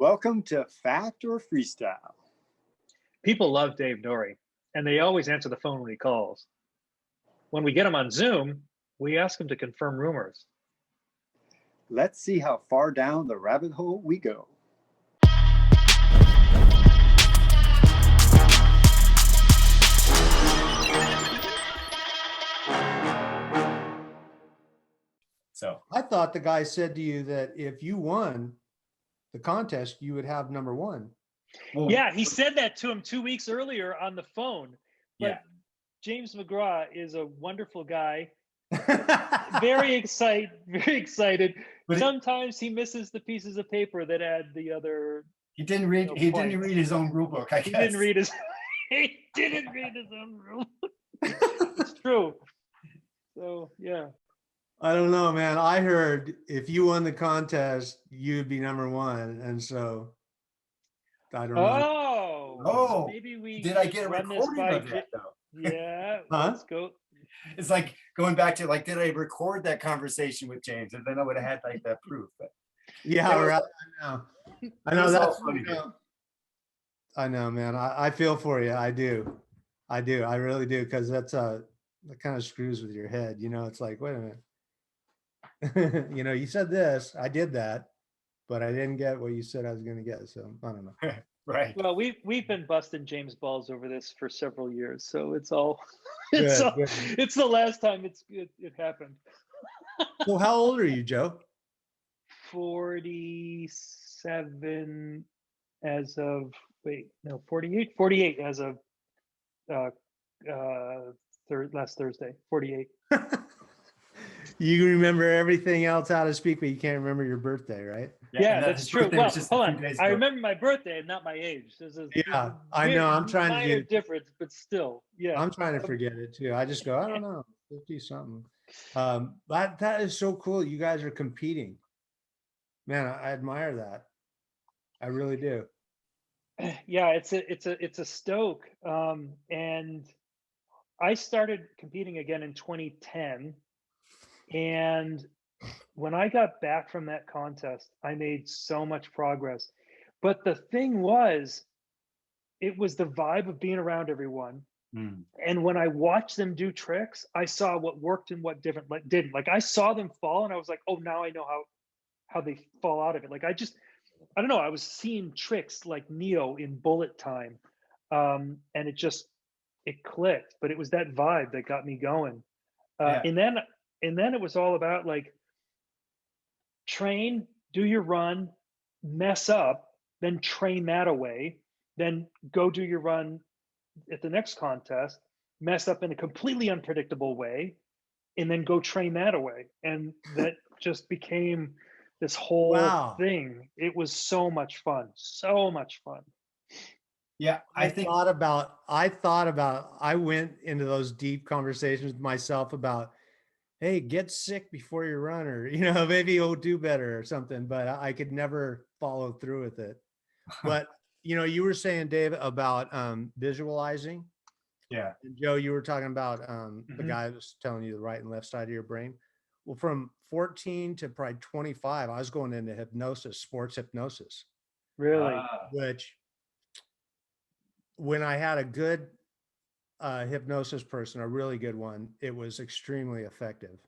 Welcome to Fact or Freestyle. People love Dave Norrie, and they always answer the phone when he calls. When we get him on Zoom, we ask him to confirm rumors. Let's see how far down the rabbit hole we go. So I thought the guy said to you that if you won the contest, you would have number one. well, Yeah, he said that to him 2 weeks earlier on the phone. But Yeah. James McGraw is a wonderful guy. Very excited. But Sometimes he misses the pieces of paper that add the other. he didn't read. No He point. didn't read his own rule book. I He guess. didn't read his. He didn't read his own rule. It's true. So yeah. I don't know, man. I heard if you won the contest, you'd be number one. And so I don't know. Oh, maybe we Did I get a run this recording by of that though? Yeah, Huh? let's go. It's like going back to like, did I record that conversation with James? And then I would have had like that proof. But Yeah, It was- right. I know was all that's funny, dude. I know, man. I feel for you. I do. I really do. Cause that kind of screws with your head. You know, it's like, wait a minute. You know, you said this, I did that, but I didn't get what you said I was going to get. So I don't know. right. Well, we've been busting James balls over this for several years, so it's all Good, good. it's the last time it happened. Well, how old are you, Joe? 47 as of 48 as of last Thursday. 48. You remember everything else how to speak, but you can't remember your birthday, right? Yeah, and that's his true. birthday Well, was just a hold few on. days I ago. remember my birthday and not my age. There's a Yeah, I know. I'm trying to minor do. difference, but still, yeah. I'm trying to forget it too. I just go, I don't know, 50 something. That is so cool. You guys are competing. Man, I admire that. I really do. Yeah, it's a stoke. And I started competing again in 2010. And when I got back from that contest, I made so much progress. But the thing was, it was the vibe of being around everyone. Mm. And when I watched them do tricks, I saw what worked and what didn't. Like I saw them fall, and I was like, oh, now I know how they fall out of it. Like I don't know. I was seeing tricks like Neo in Bullet Time, and it clicked. But it was that vibe that got me going. Yeah. And then it was all about like train, do your run, mess up, then train that away, then go do your run at the next contest, mess up in a completely unpredictable way, and then go train that away. And that just became this whole Wow. thing. It was so much fun. So much fun. Yeah, I think I went into those deep conversations with myself about, hey, get sick before you run, or, you know, maybe you'll do better or something, but I could never follow through with it. But, you know, you were saying, Dave, about visualizing. yeah. And Joe, you were talking about the Mhm. guy that was telling you the right and left side of your brain. Well, from 14 to probably 25, I was going into hypnosis, sports hypnosis, Really. which when I had a good hypnosis person, a really good one, it was extremely effective,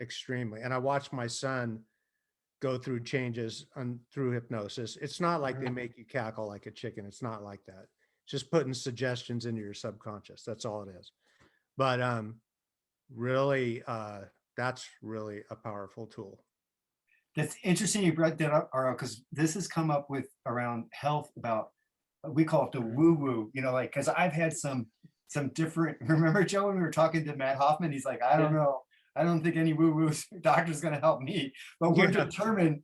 extremely. And I watched my son go through changes through hypnosis. It's not like they make you cackle like a chicken. It's not like that. It's just putting suggestions into your subconscious. That's all it is. But really, that's really a powerful tool. That's interesting you brought that up, Aro, because this has come up with around health about, we call it the woo-woo, you know, like, because I've had some different, remember, Joe, when we were talking to Matt Hoffman, he's like, I don't Yeah. know. I don't think any woo-woo doctor's going to help me, but we're Yeah. determined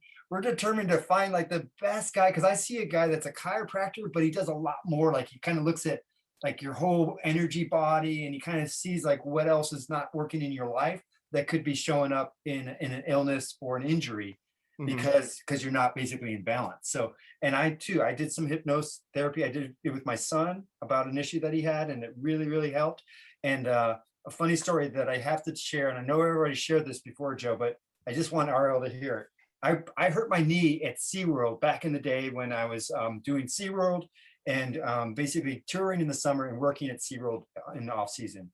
to find like the best guy. Cause I see a guy that's a chiropractor, but he does a lot more. Like he kind of looks at like your whole energy body, and he kind of sees like what else is not working in your life that could be showing up in an illness or an injury, Mhm. because you're not basically in balance. So, and I did some hypnosis therapy. I did it with my son about an issue that he had, and it really, really helped. And a funny story that I have to share, and I know I already shared this before, Joe, but I just want Ariel to hear it. I hurt my knee at SeaWorld back in the day when I was doing SeaWorld and basically touring in the summer and working at SeaWorld in the off season.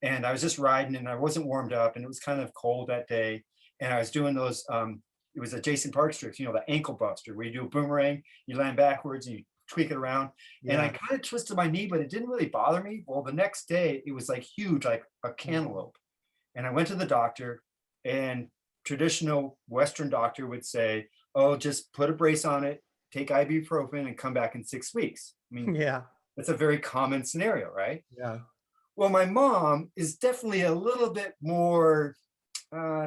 And I was just riding and I wasn't warmed up and it was kind of cold that day. And I was doing those, it was a Jason Park tricks, you know, the ankle buster, where you do a boomerang, you land backwards and you tweak it around. And I Yeah. kind of twisted my knee, but it didn't really bother me. Well, the next day it was like huge, like a cantaloupe. And I went to the doctor, and traditional Western doctor would say, oh, just put a brace on it, take ibuprofen and come back in 6 weeks. I mean, Yeah. that's a very common scenario, right? Yeah. Well, my mom is definitely a little bit more,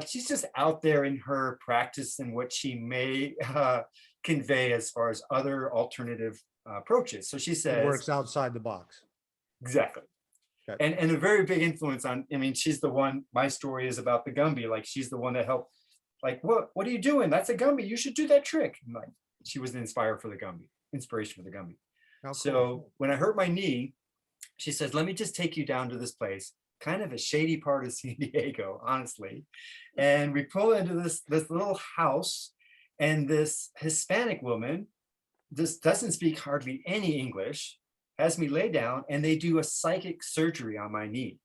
she's just out there in her practice and what she may convey as far as other alternative approaches. So she It says, works outside the box. exactly. Okay. And a very big influence on, I mean, she's the one, my story is about the Gumby. Like, she's the one that helped, like, what are you doing? That's a Gumby. You should do that trick. And like, she was the inspiration for the Gumby. How So cool. when I hurt my knee, she says, let me just take you down to this place, kind of a shady part of San Diego, honestly. And we pull into this little house, and this Hispanic woman, this doesn't speak hardly any English, has me lay down, and they do a psychic surgery on my knee.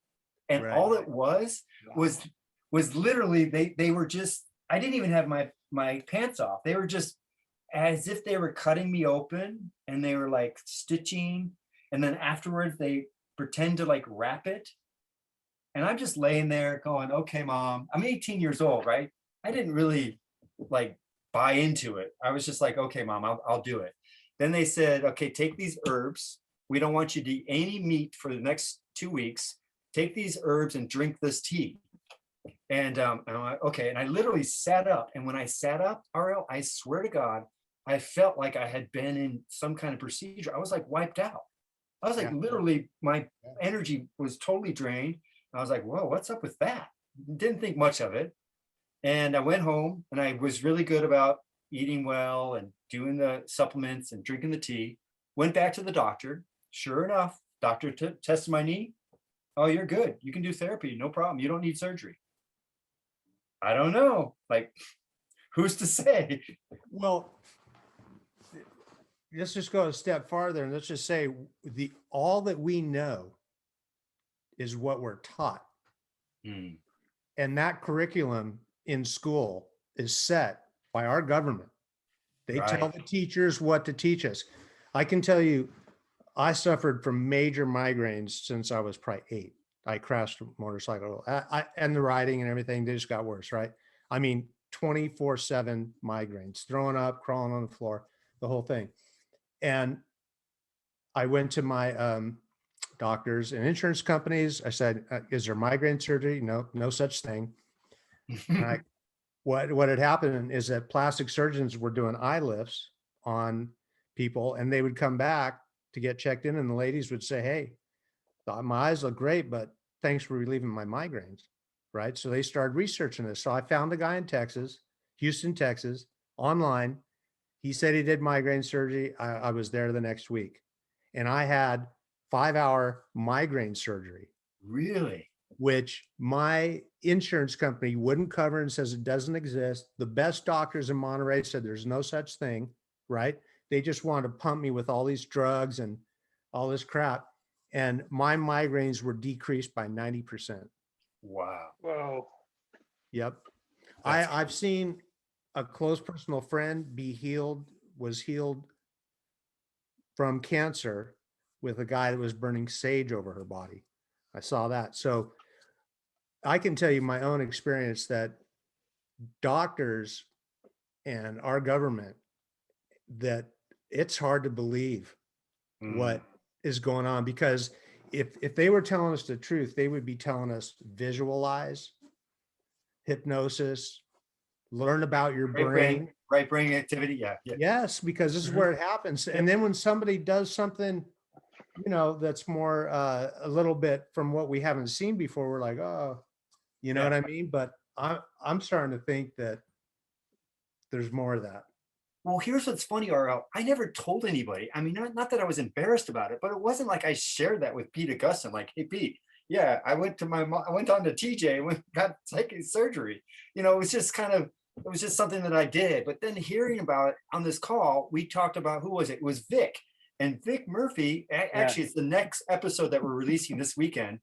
And Right. all it was literally, they were just, I didn't even have my pants off. They were just as if they were cutting me open, and they were like stitching, and then afterwards they pretend to like wrap it. And I'm just laying there going, okay, mom, I'm 18 years old, right? I didn't really like buy into it. I was just like, okay, mom, I'll do it. Then they said, okay, take these herbs. We don't want you to eat any meat for the next 2 weeks. Take these herbs and drink this tea. And I'm like, okay. And I literally sat up. And when I sat up, Ariel, I swear to God, I felt like I had been in some kind of procedure. I was like wiped out. I was like, Yeah. literally, my energy was totally drained. I was like, whoa, what's up with that? Didn't think much of it. And I went home, and I was really good about eating well and doing the supplements and drinking the tea. Went back to the doctor. Sure enough, doctor tested my knee. Oh, you're good. You can do therapy. No problem. You don't need surgery. I don't know. Like, who's to say? Well, let's just go a step farther and let's just say all that we know is what we're taught. And that curriculum in school is set by our government. They tell Right. the teachers what to teach us. I can tell you, I suffered from major migraines since I was probably 8. I crashed a motorcycle, and the riding and everything, they just got worse, right? I mean, 24/7 migraines, throwing up, crawling on the floor, the whole thing. And I went to my doctors and insurance companies. I said, is there migraine surgery? No, no such thing. And what had happened is that plastic surgeons were doing eye lifts on people, and they would come back to get checked in, and the ladies would say, hey, my eyes look great, but thanks for relieving my migraines, right? So they started researching this. So I found a guy in Texas, Houston, Texas, online. He said he did migraine surgery. I was there the next week, and I had 5-hour migraine surgery, Really? which my insurance company wouldn't cover and says it doesn't exist. The best doctors in Monterey said there's no such thing, right? They just wanted to pump me with all these drugs and all this crap. And my migraines were decreased by 90%. Wow. Whoa. Yep. That's I've seen a close personal friend was healed from cancer with a guy that was burning sage over her body. I saw that. So I can tell you my own experience that doctors and our government, that it's hard to believe what is going on, because if they were telling us the truth, they would be telling us visualize, hypnosis, learn about your brain. Right brain activity. Yeah. Yes, because this is where it happens. And then when somebody does something, that's more a little bit from what we haven't seen before, we're like, oh, you know Yeah. what I mean? But I'm starting to think that there's more of that. Well, here's what's funny, RL. I never told anybody. I mean, not that I was embarrassed about it, but it wasn't like I shared that with Pete Augustine. Like, hey, Pete, yeah, I went on to TJ and got psychic surgery. It was just kind of it was just something that I did. But then hearing about it on this call, we talked about, who was it? It was Vic. And Vic Murphy, actually, it's the next episode that we're releasing this weekend.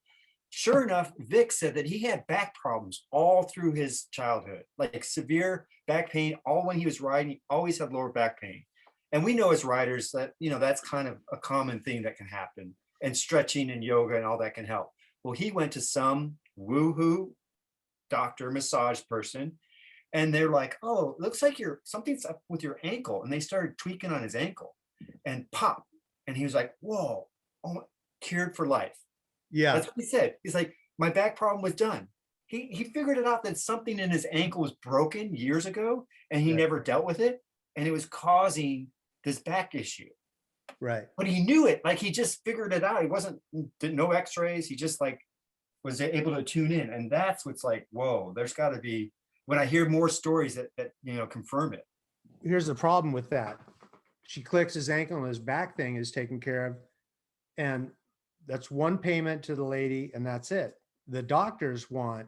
Sure enough, Vic said that he had back problems all through his childhood, like severe back pain. All when he was riding, he always had lower back pain. And we know as riders that, that's kind of a common thing that can happen. And stretching and yoga and all that can help. Well, he went to some woohoo doctor, massage person, and they're like, oh, it looks like something's up with your ankle. And they started tweaking on his ankle and pop. And he was like, whoa, oh, cured for life. Yeah. That's what he said. He's like, my back problem was done. He figured it out that something in his ankle was broken years ago and he never dealt with it. And it was causing this back issue. Right. But he knew it. Like he just figured it out. He did no x-rays. He just like was able to tune in. And that's what's like, whoa, there's got to be, when I hear more stories that confirm it. Here's the problem with that. She clicks his ankle and his back thing is taken care of. And that's one payment to the lady and that's it. The doctors want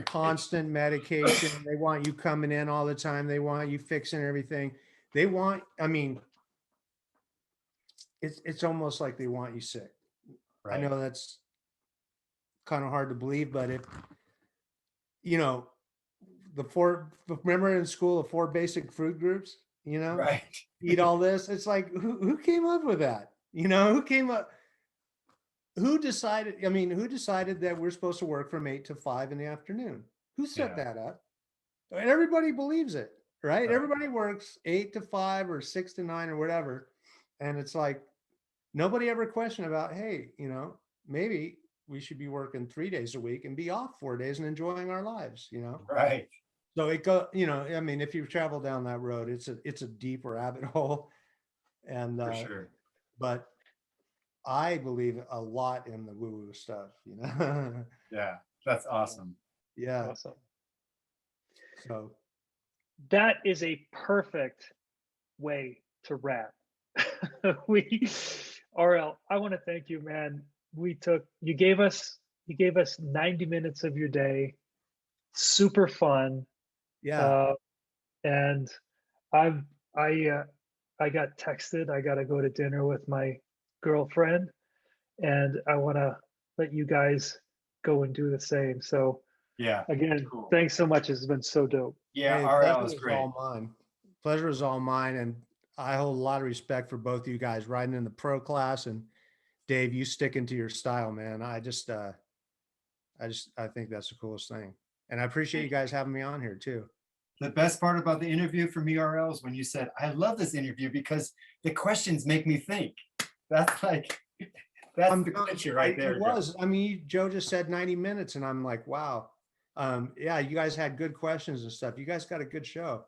constant medication. They want you coming in all the time. They want you fixing everything. They want, it's almost like they want you sick. Right. I know that's kind of hard to believe, but remember in school, the 4 basic food groups, Right. eat all this. It's like, who came up with that? Who decided that we're supposed to work from 8 to 5 in the afternoon? Who set that up? And everybody believes it, right? Right. Everybody works 8 to 5 or 6 to 9 or whatever. And it's like, nobody ever questioned about, hey, maybe we should be working 3 days a week and be off 4 days and enjoying our lives, Right. So if you travel down that road, it's a deep rabbit hole. And For sure. but I believe a lot in the woo-woo stuff, Yeah, that's awesome. Yeah. Awesome. So That is a perfect way to wrap. RL, I want to thank you, man. You gave us 90 minutes of your day. Super fun. yeah. And I got texted. I got to go to dinner with my girlfriend, and I want to let you guys go and do the same. So Yeah. again, Cool. thanks so much. It's been so dope. Yeah, Hey, RL pleasure is was great. all mine. Pleasure is all mine. And I hold a lot of respect for both of you guys riding in the pro class, and Dave, you sticking to your style, man. I think that's the coolest thing. And I appreciate you guys having me on here too. The best part about the interview for me, RL, is when you said, I love this interview because the questions make me think. That's the clincher right there. It was. Joe just said 90 minutes and I'm like, wow. Yeah, you guys had good questions and stuff. You guys got a good show.